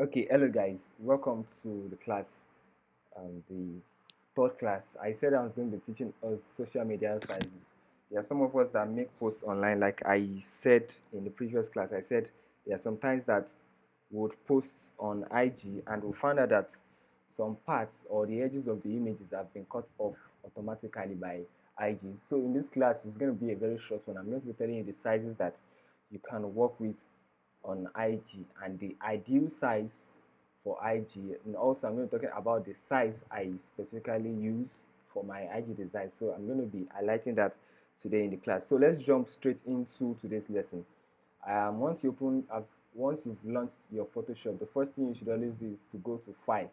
Okay, hello guys, welcome to the class, the third class. I said I was going to be teaching us social media sciences. There are some of us that make posts online, like I said in the previous class. I said there are sometimes that we would post on IG and we found out that some parts or the edges of the images have been cut off automatically by IG. So in this class, it's going to be a very short one. I'm going to be telling you the sizes that you can work with on IG and the ideal size for IG, and also I'm going to be talking about the size I specifically use for my IG design. So I'm going to be highlighting that today in the class. So let's jump straight into today's lesson. Once you once you've launched your Photoshop, the first thing you should always do is to go to File.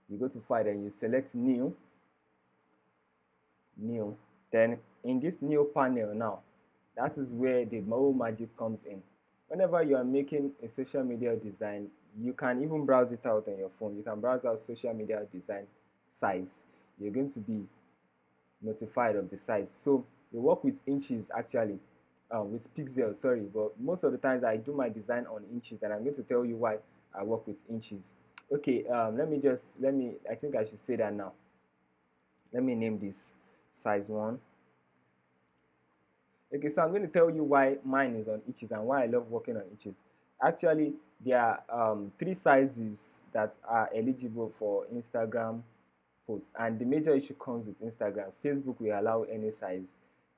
You go to File and you select New. Then in this new panel now, that is where the whole magic comes in. Whenever you are making a social media design, you can even browse it out on your phone. You can browse out social media design size. You're going to be notified of the size. So we work with inches actually, with pixels, sorry, but most of the times I do my design on inches, and I'm going to tell you why I work with inches. Okay, I think I should say that now. Let me name this size 1. Okay, so I'm going to tell you why mine is on inches and why I love working on inches. Actually, there are 3 sizes that are eligible for Instagram posts, and the major issue comes with Instagram. Facebook will allow any size,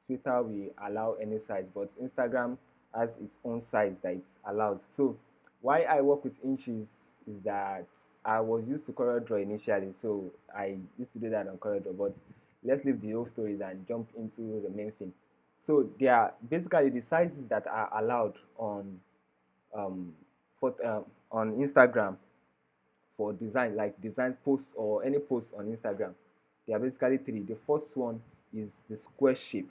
Twitter will allow any size, but Instagram has its own size that it allows. So, why I work with inches is that I was used to CorelDRAW initially, so I used to do that on CorelDRAW. But let's leave the whole stories and jump into the main thing. So they are basically the sizes that are allowed um, on Instagram for design, like design posts or any post on Instagram. There are basically 3. The first one is the square shape.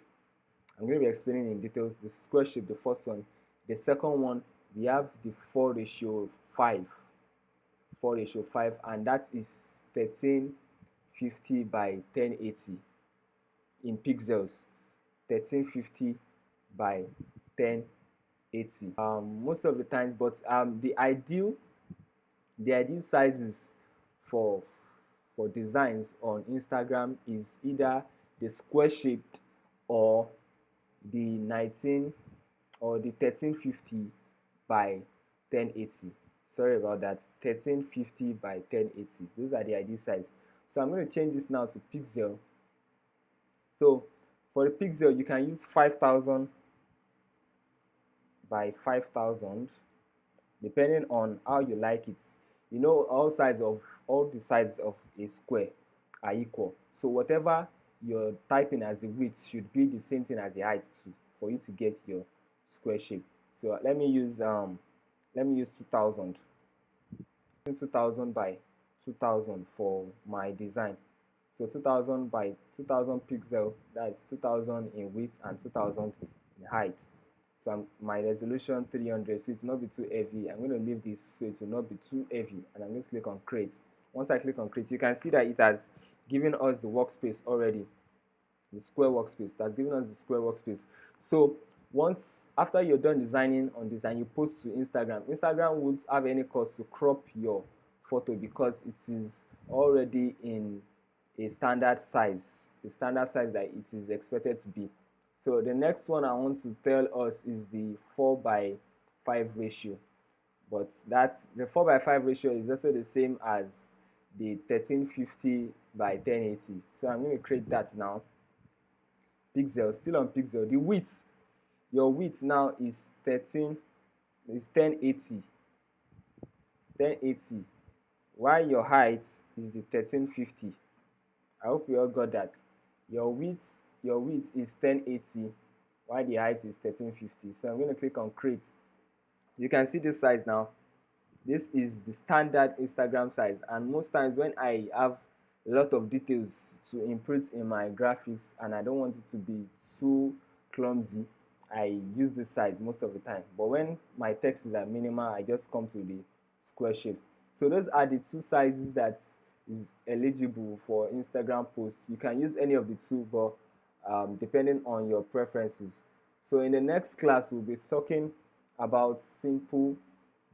I'm going to be explaining in details the square shape, the first one. The second one, we have the 4:5, 4:5, and that is 1350 by 1080 in pixels. 1350 by 1080 most of the times, but the ideal sizes for designs on Instagram is either the square shaped or the 19 or the 1350 by 1080. Sorry about that. 1350 by 1080. Those are the ideal size. So I'm going to change this now to pixel. So for the pixel, you can use 5000 by 5000, depending on how you like it. You know, all the sides of a square are equal. So whatever you're typing as the width should be the same thing as the height too, for you to get your square shape. So let me use 2000. 2000 by 2000 for my design. So 2000 by 2000 pixel, that's 2000 in width and 2000 in height. So my resolution 300, so it will not be too heavy. I'm going to leave this so it will not be too heavy, and I'm going to click on create. Once I click on create, you can see that it has given us the workspace already, the square workspace. That's given us the square workspace. So once after you're done designing on this and you post to Instagram, Instagram won't have any cost to crop your photo because it is already in a standard size, the standard size that it is expected to be. So the next one I want to tell us is the 4:5 ratio, but that the 4:5 ratio is also the same as the 1350 by 1080. So I'm going to create that now. Pixel, still on pixel. The width, your width now is 1080, 1080, while your height is the 1350. I hope we all got that. Your width is 1080, while the height is 1350. So I'm going to click on create. You can see this size now. This is the standard Instagram size, and most times when I have a lot of details to input in my graphics and I don't want it to be too clumsy, I use this size most of the time. But when my text is at minimal, I just come to the square shape. So those are the 2 sizes that is eligible for Instagram posts. You can use any of the 2, but depending on your preferences. So in the next class, we'll be talking about simple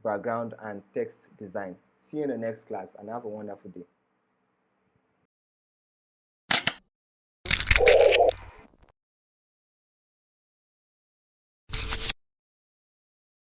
background and text design. See you in the next class and have a wonderful day.